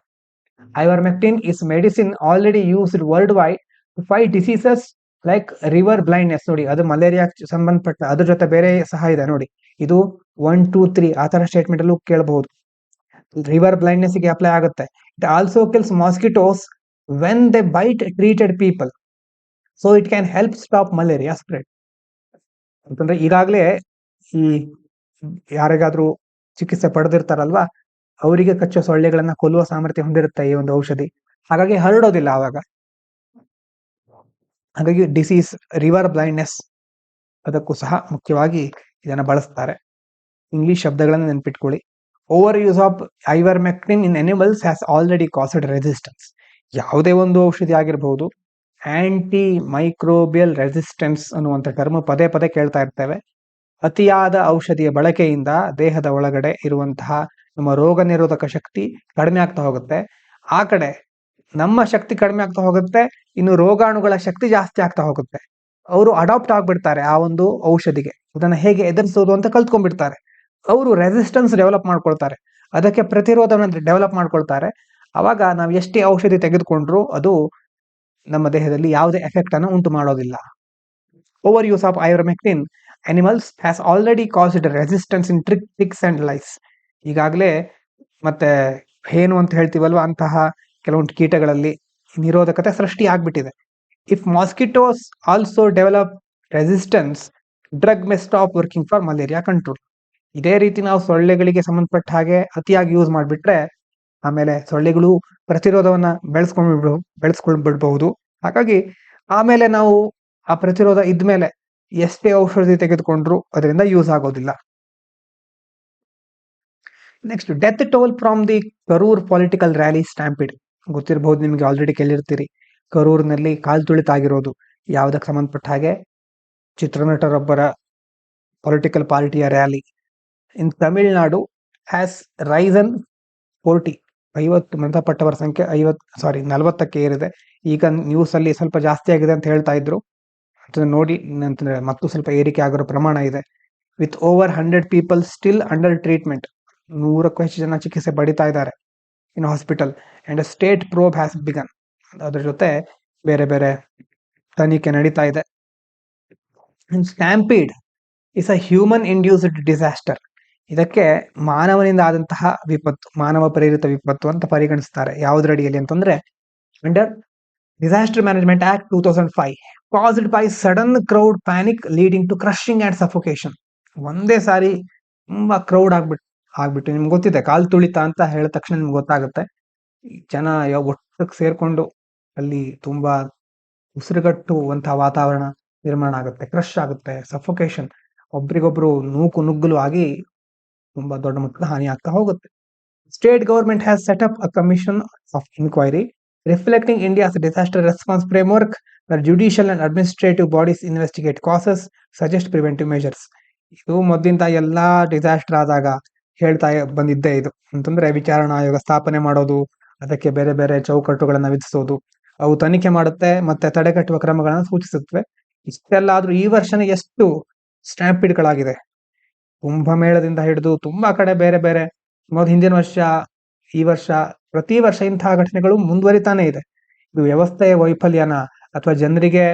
Ivermectin is medicine already used world wide to fight diseases like river blindness. ನೋಡಿ, ಅದು ಮಲೇರಿಯಾ ಸಂಬಂಧಪಟ್ಟ, ಅದ್ರ ಜೊತೆ ಬೇರೆ ಸಹ ಇದೆ ನೋಡಿ. ಇದು 1, 2, 3 ಆ ತರ ಸ್ಟೇಟ್ಮೆಂಟ್ ಅಲ್ಲೂ ಕೇಳಬಹುದು. ರಿವರ್ ಬ್ಲೈಂಡ್ನೆಸ್ ಗೆ ಅಪ್ಲೈ ಆಗುತ್ತೆ. It also kills mosquitoes when they bite treated people, so it can help stop malaria spread. ಅಂತಂದ್ರೆ ಈಗಾಗಲೇ ಈ ಯಾರಿಗಾದ್ರೂ ಚಿಕಿತ್ಸೆ ಪಡೆದಿರ್ತಾರಲ್ವಾ, ಅವರಿಗೆ ಕಚ್ಚೋ ಸೊಳ್ಳೆಗಳನ್ನ ಕೊಲ್ಲುವ ಸಾಮರ್ಥ್ಯ ಹೊಂದಿರುತ್ತೆ ಈ ಒಂದು ಔಷಧಿ. ಹಾಗಾಗಿ ಹರಡೋದಿಲ್ಲ ಆವಾಗ. ಹಾಗಾಗಿ ಡಿಸೀಸ್ ರಿವರ್ ಬ್ಲೈಂಡ್ನೆಸ್ ಅದಕ್ಕೂ ಸಹ ಮುಖ್ಯವಾಗಿ ಇದನ್ನ ಬಳಸ್ತಾರೆ. ಇಂಗ್ಲಿಷ್ ಶಬ್ದಗಳನ್ನು ನೆನ್ಪಿಟ್ಕೊಳ್ಳಿ. Over use of ivermectin in animals has already caused resistance. ಯಾವುದೇ ಒಂದು ಔಷಧಿ ಆಗಿರಬಹುದು, ಆಂಟಿ ಮೈಕ್ರೋಬಿಯಲ್ ರೆಸಿಸ್ಟೆನ್ಸ್ ಅನ್ನುವಂಥ ಟರ್ಮ್ ಪದೇ ಪದೇ ಕೇಳ್ತಾ ಇರ್ತೇವೆ. ಅತಿಯಾದ ಔಷಧಿಯ ಬಳಕೆಯಿಂದ ದೇಹದ ಒಳಗಡೆ ಇರುವಂತಹ ನಮ್ಮ ರೋಗ ನಿರೋಧಕ ಶಕ್ತಿ ಕಡಿಮೆ ಆಗ್ತಾ ಹೋಗುತ್ತೆ. ಆ ಕಡೆ ನಮ್ಮ ಶಕ್ತಿ ಕಡಿಮೆ ಆಗ್ತಾ ಹೋಗುತ್ತೆ, ಇನ್ನು ರೋಗಾಣುಗಳ ಶಕ್ತಿ ಜಾಸ್ತಿ ಆಗ್ತಾ ಹೋಗುತ್ತೆ. ಅವರು ಅಡಾಪ್ಟ್ ಆಗ್ಬಿಡ್ತಾರೆ ಆ ಒಂದು ಔಷಧಿಗೆ. ಅದನ್ನ ಹೇಗೆ ಎದುರಿಸೋದು ಅಂತ ಕಲ್ತ್ಕೊಂಡ್ಬಿಡ್ತಾರೆ. ಅವರು ರೆಸಿಸ್ಟೆನ್ಸ್ ಡೆವಲಪ್ ಮಾಡ್ಕೊಳ್ತಾರೆ, ಅದಕ್ಕೆ ಪ್ರತಿರೋಧವನ್ನು ಡೆವಲಪ್ ಮಾಡ್ಕೊಳ್ತಾರೆ. ಅವಾಗ ನಾವು ಎಷ್ಟೇ ಔಷಧಿ ತೆಗೆದುಕೊಂಡ್ರು ಅದು ನಮ್ಮ ದೇಹದಲ್ಲಿ ಯಾವುದೇ ಎಫೆಕ್ಟ್ ಅನ್ನು ಉಂಟು ಮಾಡೋದಿಲ್ಲ. Over use of ivermectin animals has already caused resistance in ticks and lice. ಈಗಾಗಲೇ ಮತ್ತೆ ಹೇನು ಅಂತ ಹೇಳ್ತೀವಲ್ವಾ, ಅಂತಹ ಕೆಲವೊಂದು ಕೀಟಗಳಲ್ಲಿ ನಿರೋಧಕತೆ ಸೃಷ್ಟಿ ಆಗ್ಬಿಟ್ಟಿದೆ. If mosquitoes also develop resistance, drug may stop working for malaria control. ಇದೇ ರೀತಿ ನಾವು ಸೊಳ್ಳೆಗಳಿಗೆ ಸಂಬಂಧಪಟ್ಟ ಹಾಗೆ ಅತಿಯಾಗಿ ಯೂಸ್ ಮಾಡಿಬಿಟ್ರೆ ಆಮೇಲೆ ಸೊಳ್ಳೆಗಳು ಪ್ರತಿರೋಧವನ್ನ ಬೆಳೆಸ್ಕೊಂಡ್ಬಿಡ್ಬಹುದು. ಹಾಗಾಗಿ ಆಮೇಲೆ ನಾವು ಆ ಪ್ರತಿರೋಧ ಇದ್ಮೇಲೆ ಎಷ್ಟೇ ಔಷಧಿ ತೆಗೆದುಕೊಂಡ್ರು ಅದರಿಂದ ಯೂಸ್ ಆಗೋದಿಲ್ಲ. Next, death toll from the Karur political rally stampede. ಗೊತ್ತಿರಬಹುದು ನಿಮ್ಗೆ, ಆಲ್ರೆಡಿ ಕೇಳಿರ್ತೀರಿ. ಕರೂರ್ನಲ್ಲಿ ಕಾಲ್ ತುಳಿತ ಆಗಿರೋದು ಯಾವುದಕ್ಕೆ ಸಂಬಂಧಪಟ್ಟ ಹಾಗೆ, ಚಿತ್ರನಟರೊಬ್ಬರ ಪೊಲಿಟಿಕಲ್ ಪಾರ್ಟಿಯ rally. In Tamil Nadu has resin 40, 50 ಮೃತಪಟ್ಟವರ ಸಂಖ್ಯೆ 40ಕ್ಕೆ ಏರಿದೆ. ಈಗ ನ್ಯೂಸ್ ಅಲ್ಲಿ ಸ್ವಲ್ಪ ಜಾಸ್ತಿ ಆಗಿದೆ ಅಂತ ಹೇಳ್ತಾ ಇದ್ರು, ನೋಡಿ ಅಂತಂದ್ರೆ ಮತ್ತು ಸ್ವಲ್ಪ ಏರಿಕೆ ಆಗಿರೋ ಪ್ರಮಾಣ ಇದೆ. With over 100 people still under treatment. 100ಕ್ಕೂ ಹೆಚ್ಚು ಜನ ಚಿಕಿತ್ಸೆ ಪಡಿತಾ ಇದ್ದಾರೆ in hospital. And state probe has begun. ಅದ್ರ ಜೊತೆ ಬೇರೆ ಬೇರೆ ತನಿಖೆ ನಡೀತಾ ಇದೆ. Stampede is a human induced disaster. ಇದಕ್ಕೆ ಮಾನವನಿಂದ ಆದಂತಹ ವಿಪತ್ತು, ಮಾನವ ಪ್ರೇರಿತ ವಿಪತ್ತು ಅಂತ ಪರಿಗಣಿಸ್ತಾರೆ. ಯಾವುದರಡಿಯಲ್ಲಿ ಅಂತಂದ್ರೆ under disaster management act 2005, caused by sudden crowd panic leading to crushing and suffocation. ಒಂದೇ ಸಾರಿ ತುಂಬಾ ಕ್ರೌಡ್ ಆಗ್ಬಿಟ್ಟು ನಿಮ್ಗೆ ಗೊತ್ತಿದೆ, ಕಾಲ್ ತುಳಿತ ಅಂತ ಹೇಳಿದ ತಕ್ಷಣ ನಿಮ್ಗೆ ಗೊತ್ತಾಗುತ್ತೆ. ಜನ ಒಟ್ಟಿಗೆ ಸೇರ್ಕೊಂಡು ಅಲ್ಲಿ ತುಂಬಾ ಉಸಿರುಗಟ್ಟುವಂತಹ ವಾತಾವರಣ ನಿರ್ಮಾಣ ಆಗುತ್ತೆ, ಕ್ರಶ್ ಆಗುತ್ತೆ, ಸಫೋಕೇಶನ್, ಒಬ್ರಿಗೊಬ್ರು ನೂಕು ನುಗ್ಗಲು ಆಗಿ ತುಂಬಾ ದೊಡ್ಡ ಮಟ್ಟದ ಹಾನಿ ಆಗ್ತಾ ಹೋಗುತ್ತೆ. State government has set up a commission of inquiry reflecting India's disaster response framework where judicial and administrative bodies investigate causes, suggest preventive measures. ಇದು ಮೊದಲಿಂದ ಎಲ್ಲಾ ಡಿಸಾಸ್ಟರ್ ಆದಾಗ ಹೇಳ್ತಾ ಬಂದಿದ್ದೇ ಇದು. ಅಂತಂದ್ರೆ ವಿಚಾರಣಾ ಆಯೋಗ ಸ್ಥಾಪನೆ ಮಾಡೋದು, ಅದಕ್ಕೆ ಬೇರೆ ಬೇರೆ ಚೌಕಟ್ಟುಗಳನ್ನ ವಿಧಿಸೋದು, ಅವು ತನಿಖೆ ಮಾಡುತ್ತೆ ಮತ್ತೆ ತಡೆಗಟ್ಟುವ ಕ್ರಮಗಳನ್ನ ಸೂಚಿಸುತ್ತವೆ. ಇಷ್ಟೆಲ್ಲ ಆದ್ರೂ ಈ ವರ್ಷನೇ ಎಷ್ಟು ಸ್ಟ್ಯಾಂಪಿಡ್ಗಳಾಗಿದೆ. ಕುಂಭಮೇಳದಿಂದ ಹಿಡಿದು ತುಂಬಾ ಕಡೆ ಬೇರೆ ಬೇರೆ, ಹಿಂದಿನ ವರ್ಷ, ಈ ವರ್ಷ, ಪ್ರತಿ ವರ್ಷ ಇಂತಹ ಘಟನೆಗಳು ಮುಂದುವರಿತಾನೆ ಇದೆ. ಇದು ವ್ಯವಸ್ಥೆಯ ವೈಫಲ್ಯನ ಅಥವಾ ಜನರಿಗೆ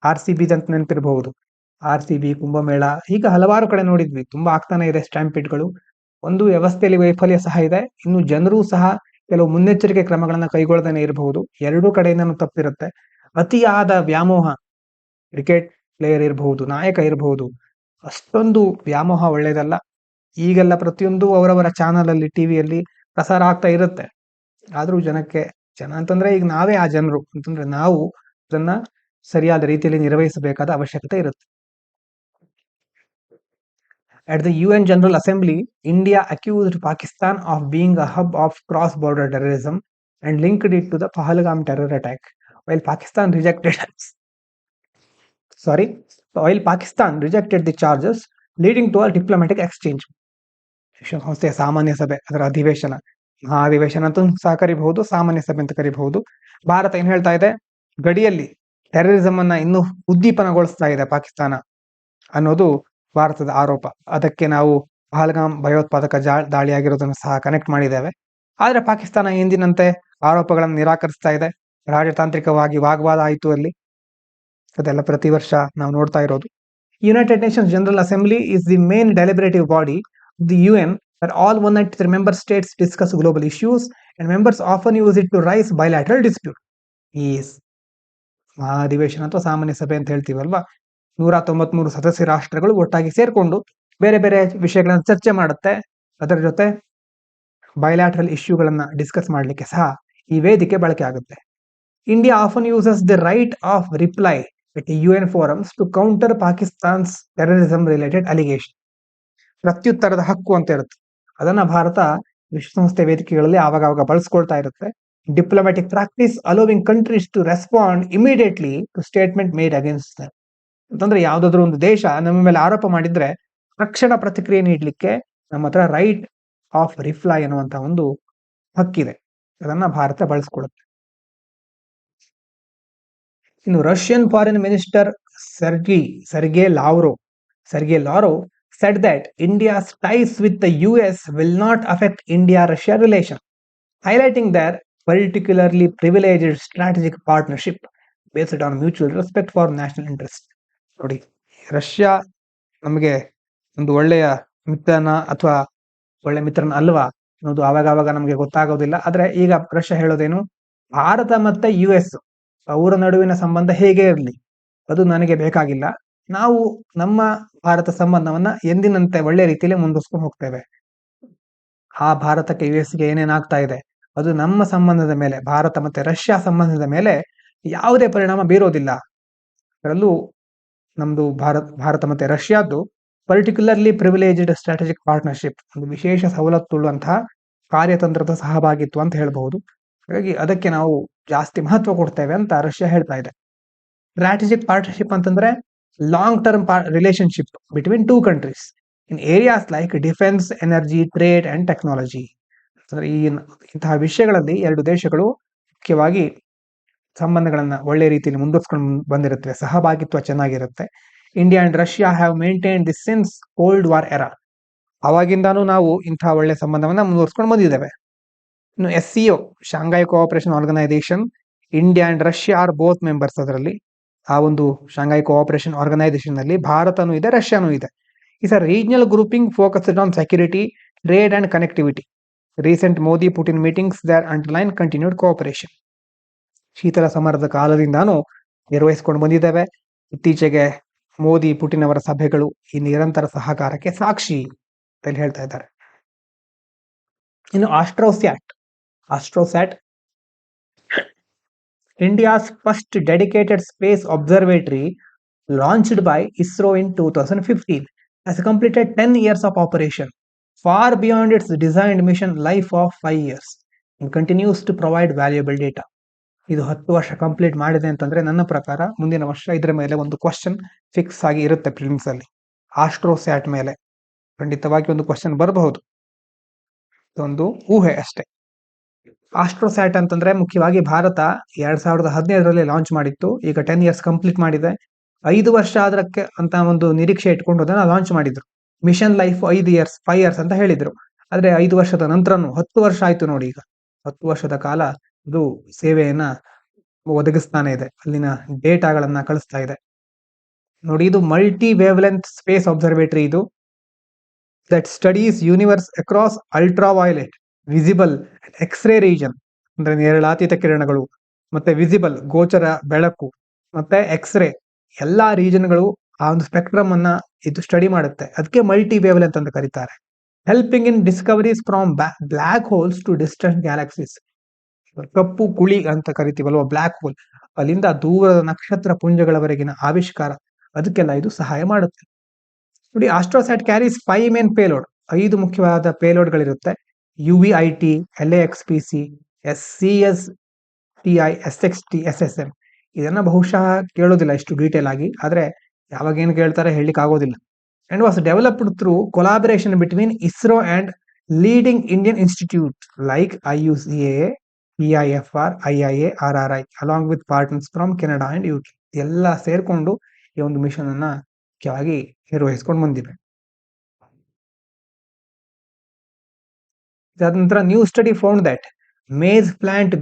RCB ಅಂತ ನೆನಪಿರಬಹುದು, RCB, ಕುಂಭಮೇಳ, ಈಗ ಹಲವಾರು ಕಡೆ ನೋಡಿದ್ವಿ, ತುಂಬಾ ಆಗ್ತಾನೆ ಇದೆ ಸ್ಟ್ಯಾಂಪಿಡ್ಗಳು. ಒಂದು ವ್ಯವಸ್ಥೆಯಲ್ಲಿ ವೈಫಲ್ಯ ಸಹ ಇದೆ, ಇನ್ನು ಜನರು ಸಹ ಕೆಲವು ಮುನ್ನೆಚ್ಚರಿಕೆ ಕ್ರಮಗಳನ್ನ ಕೈಗೊಳ್ಳದೇನೆ ಇರಬಹುದು. ಎರಡೂ ಕಡೆಯಿಂದನೂ ತಪ್ಪಿರುತ್ತೆ. ಅತಿಯಾದ ವ್ಯಾಮೋಹ, ಕ್ರಿಕೆಟ್ ಪ್ಲೇಯರ್ ಇರಬಹುದು, ನಾಯಕ ಇರಬಹುದು, ಅಷ್ಟೊಂದು ವ್ಯಾಮೋಹ ಒಳ್ಳೇದಲ್ಲ. ಈಗೆಲ್ಲ ಪ್ರತಿಯೊಂದು ಅವರವರ ಚಾನಲ್ ಅಲ್ಲಿ, ಟಿವಿಯಲ್ಲಿ ಪ್ರಸಾರ ಆಗ್ತಾ ಇರುತ್ತೆ. ಆದ್ರೂ ಜನ ಅಂತಂದ್ರೆ ಈಗ ನಾವೇ ಆ ಜನರು ಅಂತಂದ್ರೆ ನಾವು ಅದನ್ನ ಸರಿಯಾದ ರೀತಿಯಲ್ಲಿ ನಿರ್ವಹಿಸಬೇಕಾದ ಅವಶ್ಯಕತೆ ಇರುತ್ತೆ. At the UN General Assembly, India accused Pakistan of being a hub of cross-border terrorism and linked it to the Pahalgam terror attack, while Pakistan rejected while Pakistan rejected the charges, leading to a diplomatic exchange. ವಿಶ್ವಸಂಸ್ಥೆಯ ಸಾಮಾನ್ಯ ಸಭೆ ಅದರ ಅಧಿವೇಶನ, ಮಹಾ ಅಧಿವೇಶನ ಅಂತ ಸಹ ಕರಿಬಹುದು, ಸಾಮಾನ್ಯ ಸಭೆ ಅಂತ ಕರಿಬಹುದು. ಭಾರತ ಏನ್ ಹೇಳ್ತಾ ಇದೆ, ಗಡಿಯಲ್ಲಿ ಟೆರರಿಸಂ ಅನ್ನ ಇನ್ನೂ ಉದ್ದೀಪನಗೊಳಿಸ್ತಾ ಇದೆ ಪಾಕಿಸ್ತಾನ ಅನ್ನೋದು ಭಾರತದ ಆರೋಪ. ಅದಕ್ಕೆ ನಾವು ಪಹಲ್ಗಾಮ್ ಭಯೋತ್ಪಾದಕ ದಾಳಿಯಾಗಿರೋದನ್ನು ಸಹ ಕನೆಕ್ಟ್ ಮಾಡಿದ್ದೇವೆ. ಆದ್ರೆ ಪಾಕಿಸ್ತಾನ ಎಂದಿನಂತೆ ಆರೋಪಗಳನ್ನು ನಿರಾಕರಿಸ್ತಾ ಇದೆ. ರಾಜತಾಂತ್ರಿಕವಾಗಿ ವಾಗ್ವಾದ ಆಯಿತು ಅಲ್ಲಿ. ಅದೆಲ್ಲ ಪ್ರತಿ ವರ್ಷ ನಾವು ನೋಡ್ತಾ ಇರೋದು. United Nations General Assembly is the main deliberative body of the UN, where all 193 member states discuss global issues, and members often use it to raise bilateral dispute. Yes, ಮಹಾಧಿವೇಶನ ಅಥವಾ ಸಾಮಾನ್ಯ ಸಭೆ ಅಂತ ಹೇಳ್ತೀವಲ್ವಾ, 193 ಸದಸ್ಯ ರಾಷ್ಟ್ರಗಳು ಒಟ್ಟಾಗಿ ಸೇರ್ಕೊಂಡು ಬೇರೆ ಬೇರೆ ವಿಷಯಗಳನ್ನು ಚರ್ಚೆ ಮಾಡುತ್ತೆ. ಅದರ ಜೊತೆ ಬೈಲ್ಯಾಟ್ರಲ್ ಇಶ್ಯೂಗಳನ್ನ ಡಿಸ್ಕಸ್ ಮಾಡಲಿಕ್ಕೆ ಸಹ ಈ ವೇದಿಕೆ ಬಳಕೆ ಆಗುತ್ತೆ. India often uses the right of reply with UN forums to counter Pakistan's terrorism related allegation. ಪ್ರತ್ಯುತ್ತರದ ಹಕ್ಕು ಅಂತ ಇರುತ್ತೆ, ಅದನ್ನ ಭಾರತ ವಿಶ್ವಸಂಸ್ಥೆ ವೇದಿಕೆಗಳಲ್ಲಿ ಆವಾಗ ಬಳಸ್ಕೊಳ್ತಾ ಇರುತ್ತೆ. Diplomatic practice allowing countries to respond immediately to statement made against them. ಅಂತಂದ್ರೆ ಯಾವ್ದಾದ್ರು ಒಂದು ದೇಶ ನಮ್ಮ ಮೇಲೆ ಆರೋಪ ಮಾಡಿದ್ರೆ ತಕ್ಷಣ ಪ್ರತಿಕ್ರಿಯೆ ನೀಡಲಿಕ್ಕೆ ನಮ್ಮ ಹತ್ರ ರೈಟ್ ಆಫ್ ರಿಪ್ಲೈ ಅನ್ನುವಂತ ಒಂದು ಹಕ್ಕಿದೆ, ಅದನ್ನ ಭಾರತ ಬಳಸ್ಕೊಳ್ಳುತ್ತೆ. ಇನ್ನು ರಷ್ಯನ್ ಫಾರಿನ್ ಮಿನಿಸ್ಟರ್ ಸರ್ಗೆ Lavrov said that India's ties with the US will not affect India-Russia relation, highlighting their particularly privileged strategic partnership based on mutual respect for national interest. ನೋಡಿ, Russia ನಮಗೆ ಒಂದು ಒಳ್ಳೆಯ ಮಿತ್ರನ ಅಥವಾ ಒಳ್ಳೆ ಮಿತ್ರನ ಅಲ್ವಾ ಅನ್ನೋದು ಆವಾಗ ನಮಗೆ ಗೊತ್ತಾಗೋದಿಲ್ಲ. ಆದ್ರೆ ಈಗ ರಷ್ಯಾ ಹೇಳೋದೇನು, ಭಾರತ ಮತ್ತೆ US ಅವರ ನಡುವಿನ ಸಂಬಂಧ ಹೇಗೆ ಇರಲಿ ಅದು ನನಗೆ ಬೇಕಾಗಿಲ್ಲ, ನಾವು ನಮ್ಮ ಭಾರತ ಸಂಬಂಧವನ್ನ ಎಂದಿನಂತೆ ಒಳ್ಳೆ ರೀತಿಯಲ್ಲಿ ಮುಂದುವರಿಸ್ಕೊಂಡು ಹೋಗ್ತೇವೆ. ಆ ಭಾರತಕ್ಕೆ US ಗೆ ಏನೇನಾಗ್ತಾ ಇದೆ ಅದು ನಮ್ಮ ಸಂಬಂಧದ ಮೇಲೆ, ಭಾರತ ಮತ್ತೆ ರಷ್ಯಾ ಸಂಬಂಧದ ಮೇಲೆ ಯಾವುದೇ ಪರಿಣಾಮ ಬೀರೋದಿಲ್ಲ. ಅದರಲ್ಲೂ ನಮ್ದು ಭಾರತ ಮತ್ತೆ ರಷ್ಯಾದ್ದು ಪರ್ಟಿಕ್ಯುಲರ್ಲಿ ಪ್ರಿವಿಲೇಜ್ಡ್ ಸ್ಟ್ರಾಟಜಿಕ್ ಪಾರ್ಟ್ನರ್ಶಿಪ್, ಒಂದು ವಿಶೇಷ ಸವಲತ್ತುಳ್ಳುವಂತಹ ಕಾರ್ಯತಂತ್ರದ ಸಹಭಾಗಿತ್ವ ಅಂತ ಹೇಳ್ಬಹುದು. ಹಾಗಾಗಿ ಅದಕ್ಕೆ ನಾವು ಜಾಸ್ತಿ ಮಹತ್ವ ಕೊಡ್ತೇವೆ ಅಂತ ರಷ್ಯಾ ಹೇಳ್ತಾ ಇದೆ. ಸ್ಟ್ರಾಟಜಿಕ್ ಪಾರ್ಟ್ನರ್ಶಿಪ್ ಅಂತಂದ್ರೆ long-term relationship between two countries in areas like defense, energy, trade and technology. ಇಂತಹ ವಿಷಯಗಳಲ್ಲಿ ಎರಡು ದೇಶಗಳು ಮುಖ್ಯವಾಗಿ ಸಂಬಂಧಗಳನ್ನ ಒಳ್ಳೆ ರೀತಿಯಲ್ಲಿ ಮುಂದುವರಿಸ್ಕೊಂಡು ಬಂದಿರುತ್ತವೆ, ಸಹಭಾಗಿತ್ವ ಚೆನ್ನಾಗಿರುತ್ತೆ. India and Russia have maintain this since cold war era, ಅವಾಗಿಂದಾನು ನಾವು ಇಂತಹ ಒಳ್ಳೆ ಸಂಬಂಧವನ್ನ ಮುಂದುವರಿಸ್ಕೊಂಡು ಬಂದಿದ್ದೇವೆ. ಇನ್ನು SCO, Shanghai cooperation organisation, India and Russia are both members. ಅದರಲ್ಲಿ ಆ ಒಂದು ಶಾಂಘೈ ಕೋಆಪರೇಷನ್ ಆರ್ಗನೈಸೇಷನ್ ನಲ್ಲಿ ಭಾರತನೂ ಇದೆ, ರಷ್ಯಾನೂ ಇದೆ. Is a regional grouping focused on security, trade and connectivity. Recent Modi Putin meetings there underline continued cooperation. ಶೀತಲ ಸಮರದ ಕಾಲದಿಂದಾನು ನಿರ್ವಹಿಸಿಕೊಂಡು ಬಂದಿದ್ದೇವೆ. ಇತ್ತೀಚೆಗೆ ಮೋದಿ ಪುಟಿನ್ ಅವರ ಸಭೆಗಳು ಈ ನಿರಂತರ ಸಹಕಾರಕ್ಕೆ ಸಾಕ್ಷಿ ಅಂತ ಹೇಳ್ತಾ ಇದ್ದಾರೆ. ಇನ್ನು AstroSat India's first dedicated space observatory, launched by ISRO in 2015, has completed 10 years of operation, far beyond its designed mission life of 5 years, and continues to provide valuable data. ಇದು 10 ವರ್ಷ ಕಂಪ್ಲೀಟ್ ಮಾಡಿದೆ ಅಂತಂದ್ರೆ ನನ್ನ ಪ್ರಕಾರ ಮುಂದಿನ ವರ್ಷ ಇದರ ಮೇಲೆ ಒಂದು ಕ್ವಶನ್ ಫಿಕ್ಸ್ ಆಗಿ ಇರುತ್ತೆ ಪ್ರಿಲಿಮ್ಸ್ ಅಲ್ಲಿ. ಆಸ್ಟ್ರೋಸ್ಯಾಟ್ ಮೇಲೆ ಖಂಡಿತವಾಗಿ ಒಂದು ಕ್ವಶನ್ ಬರಬಹುದು, ಇದೊಂದು ಊಹೆ ಅಷ್ಟೇ. ಆಸ್ಟ್ರೋಸ್ಯಾಟ್ ಅಂತಂದ್ರೆ ಮುಖ್ಯವಾಗಿ ಭಾರತ 2015ರಲ್ಲಿ ಲಾಂಚ್ ಮಾಡಿತ್ತು. ಈಗ 10 ಇಯರ್ಸ್ ಕಂಪ್ಲೀಟ್ ಮಾಡಿದೆ. 5 ವರ್ಷ ಅದಕ್ಕೆ ಅಂತ ಒಂದು ನಿರೀಕ್ಷೆ ಇಟ್ಕೊಂಡು ಅದನ್ನ ಲಾಂಚ್ ಮಾಡಿದ್ರು. ಮಿಷನ್ ಲೈಫ್ 5 ಇಯರ್ಸ್ ಅಂತ ಹೇಳಿದ್ರು. ಆದ್ರೆ 5 ವರ್ಷದ ನಂತರನು 10 ವರ್ಷ ಆಯ್ತು ನೋಡಿ. ಈಗ 10 ವರ್ಷದ ಕಾಲ ಇದು ಸೇವೆಯನ್ನ ಒದಗಿಸ್ತಾನೆ ಇದೆ, ಅಲ್ಲಿನ ಡೇಟಾಗಳನ್ನ ಕಳಿಸ್ತಾ ಇದೆ ನೋಡಿ. ಇದು ಮಲ್ಟಿ ವೇವ್ಲೆಂತ್ ಸ್ಪೇಸ್ ಅಬ್ಸರ್ವೇಟರಿ, ಇದು that studies universe across ultraviolet, visible, X ray region ಅಂದ್ರೆ ನೇರಳಾತೀತ ಕಿರಣಗಳು, ಮತ್ತೆ ವಿಸಿಬಲ್ ಗೋಚರ ಬೆಳಕು, ಮತ್ತೆ ಎಕ್ಸ್ರೇ ಎಲ್ಲಾ ರೀಜನ್ಗಳು ಆ ಒಂದು ಸ್ಪೆಕ್ಟ್ರಮ್ ಅನ್ನ ಇದು ಸ್ಟಡಿ ಮಾಡುತ್ತೆ. ಅದಕ್ಕೆ ಮಲ್ಟಿ ವೇವ್ಲೆಂತ್ ಅಂತ ಕರೀತಾರೆ. Helping in discoveries from black holes to distant galaxies. ಕಪ್ಪು ಕುಳಿ ಅಂತ ಕರಿತೀವಲ್ವ, ಬ್ಲಾಕ್ ಹೋಲ್, ಅಲ್ಲಿಂದ ದೂರದ ನಕ್ಷತ್ರ ಪುಂಜಗಳವರೆಗಿನ ಆವಿಷ್ಕಾರ, ಅದಕ್ಕೆಲ್ಲ ಇದು ಸಹಾಯ ಮಾಡುತ್ತೆ ನೋಡಿ. ಆಸ್ಟ್ರೋಸ್ಯಾಟ್ ಕ್ಯಾರೀಸ್ 5 ಮೇನ್ ಪೇಲೋಡ್, 5 ಮುಖ್ಯವಾದ ಪೇಲೋಡ್ಗಳಿರುತ್ತೆ. UVIT, LAXPC, SCSTI, SXT, SSM. ಇದನ್ನ ಬಹುಶಃ ಕೇಳೋದಿಲ್ಲ ಇಷ್ಟು ಡೀಟೇಲ್ ಆಗಿ, ಆದ್ರೆ ಯಾವಾಗ ಏನು ಕೇಳ್ತಾರೆ ಹೇಳಲಿಕ್ಕೆ ಆಗೋದಿಲ್ಲ. And was developed through collaboration between ISRO and leading Indian institute like IUCAA, EIFR, IIA, RRI along with partners from Canada and UK ಎಲ್ಲ ಸೇರ್ಕೊಂಡು ಈ ಒಂದು ಮಿಷನ್ ಅನ್ನ ಮುಖ್ಯವಾಗಿ ನಿರ್ವಹಿಸ್ಕೊಂಡು ಬಂದಿವೆ. ಇದಾದ ನಂತರ new study found that maize plant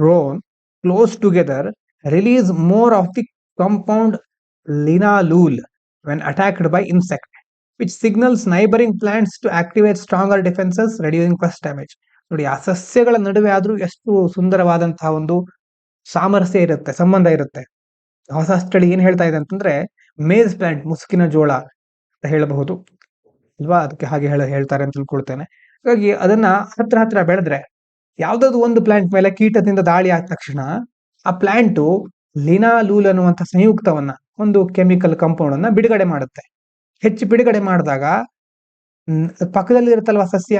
grown close together release more of the compound linalool when attacked by insect, which signals neighboring plants to activate stronger defenses, reducing pest damage. ನೋಡಿ, ಆ ಸಸ್ಯಗಳ ನಡುವೆ ಆದ್ರೂ ಎಷ್ಟು ಸುಂದರವಾದಂತಹ ಒಂದು ಸಾಮರಸ್ಯ ಇರುತ್ತೆ, ಸಂಬಂಧ ಇರುತ್ತೆ. ಹೊಸ ಸ್ಟಡಿ ಏನ್ ಹೇಳ್ತಾ ಇದೆ ಅಂತಂದ್ರೆ, ಮೇಜ್ ಪ್ಲಾಂಟ್, ಮುಸುಕಿನ ಜೋಳ ಅಂತ ಹೇಳಬಹುದು ಅಲ್ವಾ, ಅದಕ್ಕೆ ಹಾಗೆ ಹೇಳ್ತಾರೆ ಅಂತ ತಿಳ್ಕೊಳ್ತೇನೆ. ಹಾಗಾಗಿ ಅದನ್ನ ಹತ್ರ ಬೆಳೆದ್ರೆ ಯಾವ್ದಾದ್ರು ಒಂದು ಪ್ಲಾಂಟ್ ಮೇಲೆ ಕೀಟದಿಂದ ದಾಳಿ ಆದ ತಕ್ಷಣ ಆ ಪ್ಲಾಂಟು ಲಿನಾಲೂಲ್ ಅನ್ನುವಂಥ ಸಂಯುಕ್ತವನ್ನ, ಒಂದು ಕೆಮಿಕಲ್ ಕಾಂಪೌಂಡ್ ಅನ್ನ ಬಿಡುಗಡೆ ಮಾಡುತ್ತೆ. ಹೆಚ್ಚು ಬಿಡುಗಡೆ ಮಾಡಿದಾಗ ಪಕ್ಕದಲ್ಲಿ ಇರುತ್ತಲ್ವಾ ಸಸ್ಯ,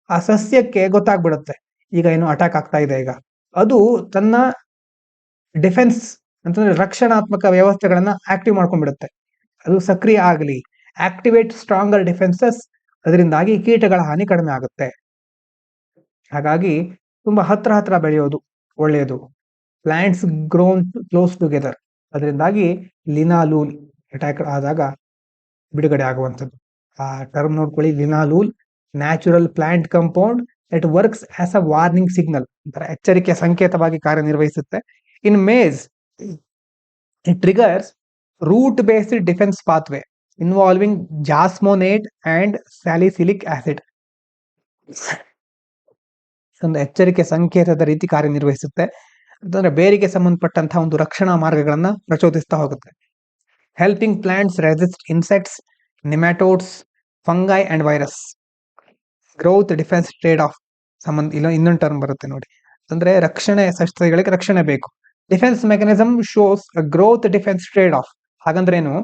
ಆ ಸಸ್ಯಕ್ಕೆ ಗೊತ್ತಾಗ್ಬಿಡುತ್ತೆ ಈಗ ಏನು ಅಟ್ಯಾಕ್ ಆಗ್ತಾ ಇದೆ. ಈಗ ಅದು ತನ್ನ ಡಿಫೆನ್ಸ್ ಅಂತಂದ್ರೆ ರಕ್ಷಣಾತ್ಮಕ ವ್ಯವಸ್ಥೆಗಳನ್ನ ಆಕ್ಟಿವ್ ಮಾಡ್ಕೊಂಡ್ಬಿಡುತ್ತೆ. ಅದು ಸಕ್ರಿಯ ಆಗಲಿ, ಆಕ್ಟಿವೇಟ್ ಸ್ಟ್ರಾಂಗರ್ ಡಿಫೆನ್ಸಸ್, ಅದರಿಂದಾಗಿ ಕೀಟಗಳ ಹಾನಿ ಕಡಿಮೆ ಆಗುತ್ತೆ. ಹಾಗಾಗಿ ತುಂಬಾ ಹತ್ರ ಬೆಳೆಯೋದು ಒಳ್ಳೆಯದು. ಪ್ಲಾಂಟ್ಸ್ ಗ್ರೋನ್ ಕ್ಲೋಸ್ ಟುಗೆದರ್, ಅದರಿಂದಾಗಿ ಲಿನಾಲೂಲ್ ಅಟ್ಯಾಕ್ ಆದಾಗ ಬಿಡುಗಡೆ ಆಗುವಂಥದ್ದು. ಆ ಟರ್ಮ್ ನೋಡ್ಕೊಳ್ಳಿ, linalool, natural plant compound that works as a warning signal, ಒಂಥರ ಎಚ್ಚರಿಕೆಯ ಸಂಕೇತವಾಗಿ ಕಾರ್ಯನಿರ್ವಹಿಸುತ್ತೆ. In maize it triggers root based defence pathway involving jasmonate and salicylic acid. ಒಂದು ಎಚ್ಚರಿಕೆ ಸಂಕೇತದ ರೀತಿ ಕಾರ್ಯನಿರ್ವಹಿಸುತ್ತೆ. ಅಂತಂದ್ರೆ ಬೇರಿಗೆ ಸಂಬಂಧಪಟ್ಟಂತಹ ಒಂದು ರಕ್ಷಣಾ ಮಾರ್ಗಗಳನ್ನ ಪ್ರಚೋದಿಸ್ತಾ ಹೋಗುತ್ತೆ. Helping plants resist insects, nematodes, fungi and virus. Growth defence trade off ಸಂಬಂಧ, ಇಲ್ಲ ಇನ್ನೊಂದು ಟರ್ಮ್ ಬರುತ್ತೆ ನೋಡಿ, ಅಂದ್ರೆ ರಕ್ಷಣೆ, ಸಸ್ಯಗಳಿಗೆ ರಕ್ಷಣೆ ಬೇಕು. Defence mechanism shows growth defence trade off. ಹಾಗಂದ್ರೇನು?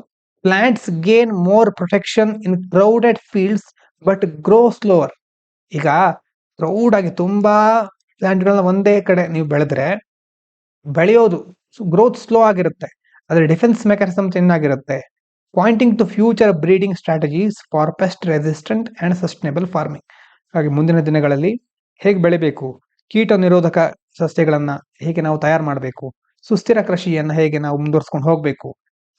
Plants gain more protection in crowded fields but grow slower. ಈಗ ಕ್ರೌಡ್ ಆಗಿ ತುಂಬಾ ಪ್ಲಾಂಟ್ಗಳನ್ನ ಒಂದೇ ಕಡೆ ನೀವು ಬೆಳೆದ್ರೆ ಬೆಳೆಯೋದು, ಗ್ರೋತ್ ಸ್ಲೋ ಆಗಿರುತ್ತೆ, ಅದ್ರ ಡಿಫೆನ್ಸ್ ಮೆಕಾನಿಸಮ್ ಚೆನ್ನಾಗಿರುತ್ತೆ. Pointing to future breeding strategies for pest resistant and sustainable farming. ಹಾಗೆ ಮುಂದಿನ ದಿನಗಳಲ್ಲಿ ಹೇಗೆ ಬೆಳಿಬೇಕು, ಕೀಟ ನಿರೋಧಕ ಸಸ್ಯಗಳನ್ನ ಹೇಗೆ ನಾವು ತಯಾರು ಮಾಡಬೇಕು, ಸುಸ್ಥಿರ ಕೃಷಿಯನ್ನ ಹೇಗೆ ನಾವು ಮುಂದುವರ್ಸ್ಕೊಂಡು ಹೋಗ್ಬೇಕು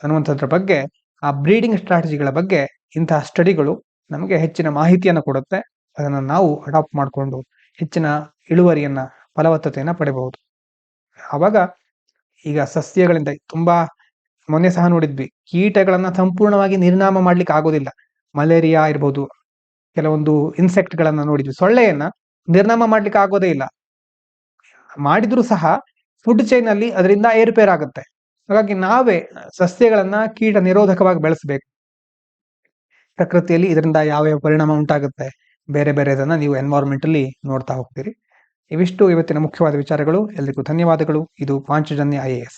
ಅನ್ನುವಂಥದ್ರ ಬಗ್ಗೆ, ಆ ಬ್ರೀಡಿಂಗ್ ಸ್ಟ್ರಾಟಜಿಗಳ ಬಗ್ಗೆ ಇಂತಹ ಸ್ಟಡಿಗಳು ನಮಗೆ ಹೆಚ್ಚಿನ ಮಾಹಿತಿಯನ್ನು ಕೊಡುತ್ತೆ. ಅದನ್ನು ನಾವು ಅಡಾಪ್ಟ್ ಮಾಡಿಕೊಂಡು ಹೆಚ್ಚಿನ ಇಳುವರಿಯನ್ನ, ಫಲವತ್ತತೆಯನ್ನ ಪಡೆಯಬಹುದು. ಆವಾಗ ಈಗ ಸಸ್ಯಗಳಿಂದ ತುಂಬಾ, ಮೊನ್ನೆ ಸಹ ನೋಡಿದ್ವಿ, ಕೀಟಗಳನ್ನ ಸಂಪೂರ್ಣವಾಗಿ ನಿರ್ನಾಮ ಮಾಡ್ಲಿಕ್ಕೆ ಆಗೋದಿಲ್ಲ. ಮಲೇರಿಯಾ ಇರ್ಬೋದು, ಕೆಲವೊಂದು ಇನ್ಸೆಕ್ಟ್ ಗಳನ್ನ ನೋಡಿದ್ವಿ, ಸೊಳ್ಳೆಯನ್ನ ನಿರ್ನಾಮ ಮಾಡ್ಲಿಕ್ಕೆ ಆಗೋದೇ ಇಲ್ಲ. ಮಾಡಿದ್ರು ಸಹ ಫುಡ್ ಚೈನ್ ಅಲ್ಲಿ ಅದರಿಂದ ಏರುಪೇರು ಆಗುತ್ತೆ. ಹಾಗಾಗಿ ನಾವೇ ಸಸ್ಯಗಳನ್ನ ಕೀಟ ನಿರೋಧಕವಾಗಿ ಬೆಳೆಸಬೇಕು. ಪ್ರಕೃತಿಯಲ್ಲಿ ಇದರಿಂದ ಯಾವ ಪರಿಣಾಮ ಉಂಟಾಗುತ್ತೆ, ಬೇರೆದನ್ನ ನೀವು ಎನ್ವೈರನ್ಮೆಂಟ್ ಅಲ್ಲಿ ನೋಡ್ತಾ ಹೋಗ್ತೀರಿ. ಇವಿಷ್ಟು ಇವತ್ತಿನ ಮುಖ್ಯವಾದ ವಿಚಾರಗಳು. ಎಲ್ರಿಗೂ ಧನ್ಯವಾದಗಳು. ಇದು ಪಾಂಚಜನ್ಯ IAS.